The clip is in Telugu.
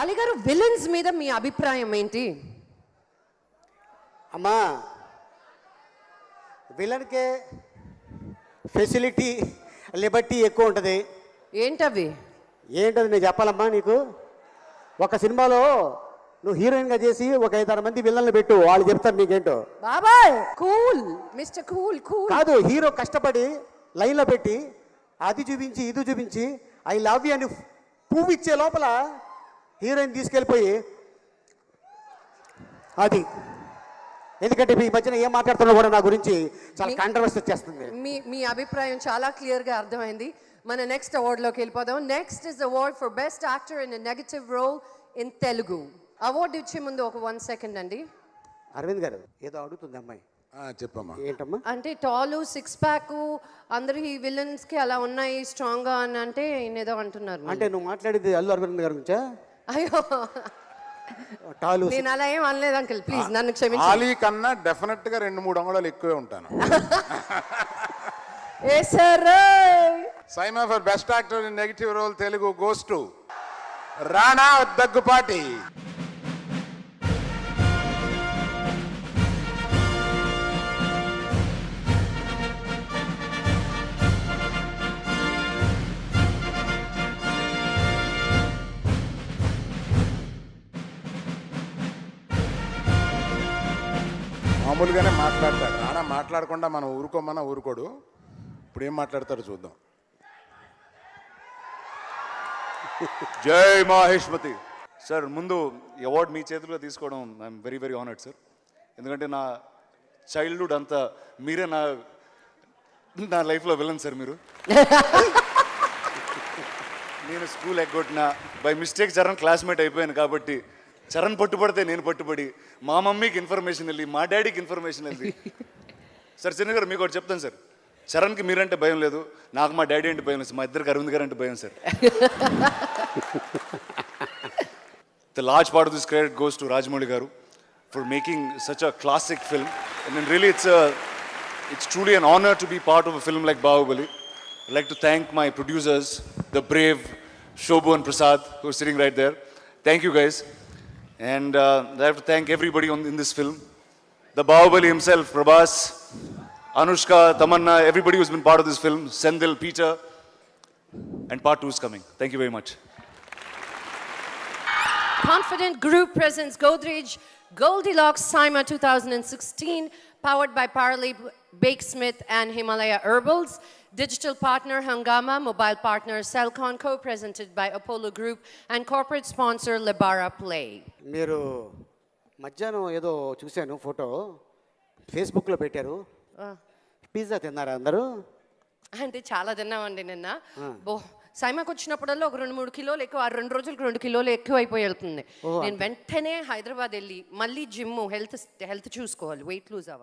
అలీ గారు, విలన్స్ మీద మీ అభిప్రాయం ఏంటి? అమ్మా, విలన్కే ఫెసిలిటీ లిబర్టీ ఎక్కువ ఉంటుంది. ఏంటవి? ఏంటది నేను చెప్పాలమ్మా నీకు? ఒక సినిమాలో నువ్వు హీరోయిన్గా చేసి ఒక 5-6 మంది విలన్లు పెట్టు, వాళ్ళు చెప్తారు నీకేంటో. బాబాయ్ కూల్, మిస్టర్ కూల్ కూల్. కాదు, హీరో కష్టపడి లైన్లో పెట్టి అది చూపించి ఇది చూపించి ఐ లవ్ యూ అని పువ్వు ఇచ్చే లోపల హీరోయిన్ తీసుకెళ్ళిపోయి అది. ఎందుకంటే ఈ మధ్యన ఏం మాట్లాడుతున్నా కూడా నా గురించి చాలా కాంట్రవర్సీ వచ్చేస్తుంది. మీ అభిప్రాయం చాలా క్లియర్గా అర్థమైంది. మన నెక్స్ట్ అవార్డులోకి వెళ్ళిపోదాం. Next is award for best actor in a negative role in Telugu. Award ఇచ్చే ముందు ఒక 1 సెకండ్ అండి. అరవింద్ గారు ఏదో అడుగుతుంది అమ్మాయి. చెప్పమ్మా. ఏంటమ్మా? అంటే టాలు 6 ప్యాక్ అందరు ఈ విలన్స్ కి అలా ఉన్నాయి స్ట్రాంగ్ గా అని అంటే ఏదో అంటున్నారు. అంటే నువ్వు మాట్లాడేది అల్లు అరవింద్ గారి గురించా? అయ్యో, టాలు నేను అలా ఏం అనలేదు అంకుల్, ప్లీజ్ నన్ను క్షమించండి. ఆలీ కన్నా డెఫినెట్ గా 2-3 అంగుళాలు ఎక్కువే ఉంటాను. ఏ sir, SIIMA for best actor in negative role Telugu goes to Rana Daggubati. మామూలుగానే మాట్లాడతాడు రానా, మాట్లాడకుండా మనం ఊరుకోమన్నా ఊరుకోడు. ఇప్పుడు ఏం మాట్లాడతాడో చూద్దాం. జై మహేష్మతి సార్. ముందు అవార్డు మీ చేతిలో తీసుకోవడం I'm very very honoured sir. ఎందుకంటే నా చైల్డ్హుడ్ అంతా మీరే నా లైఫ్లో విలన్ సార్ మీరు. నేను స్కూల్ ఎగ్గొట్టిన బై మిస్టేక్ చరణ్ క్లాస్మేట్ అయిపోయాను కాబట్టి చరణ్ పట్టుబడితే నేను పట్టుబడి మా మమ్మీకి ఇన్ఫర్మేషన్ వెళ్ళి మా డాడీకి ఇన్ఫర్మేషన్ వెళ్ళి. సార్ చిన్న గారు మీకు ఒకటి చెప్తాను సార్, చరణ్కి మీరంటే భయం లేదు, నాకు మా డాడీ అంటే భయం లేదు, మా ఇద్దరికి అరవింద్ గారు అంటే భయం sir. The large part of this credit goes to Rajamouli garu for making such a classic film. And then really it's truly an honor to be part of a film like Bahubali. I'd like to thank my producers, the brave Shobhu and Prasad, who are sitting right there. Thank you guys. And I have to thank everybody in this film. The Bahubali himself, Prabhas, Anushka, Tamanna, everybody who's been part of this film, Sendil, Peter, and part 2 is coming. Thank you very much. Confident Group presents Godrej Goldilocks Saima 2016, powered by Parley Bakesmith and Himalaya Herbals. Digital partner Hangama, mobile partner Cellcon, co-presented by Apollo Group, and corporate sponsor Lebara Play. మీరు మధ్యాహ్నం ఏదో చూశాను ఫోటో ఫేస్బుక్లో పెట్టారు. పిజ్జా తిన్నారా అందరూ? అంటే చాలా తిన్నామండి నిన్న. సైమాకి వచ్చినప్పుడల్లా ఒక 2-3 కిలోలు ఎక్కువ, 2 రోజులకు 2 కిలోలు ఎక్కువ అయిపోయి వెళ్తుంది. నేను వెంటనే హైదరాబాద్ వెళ్ళి మళ్ళీ జిమ్ హెల్త్ చూసుకోవాలి, వెయిట్ లూజ్ అవ్వాలి.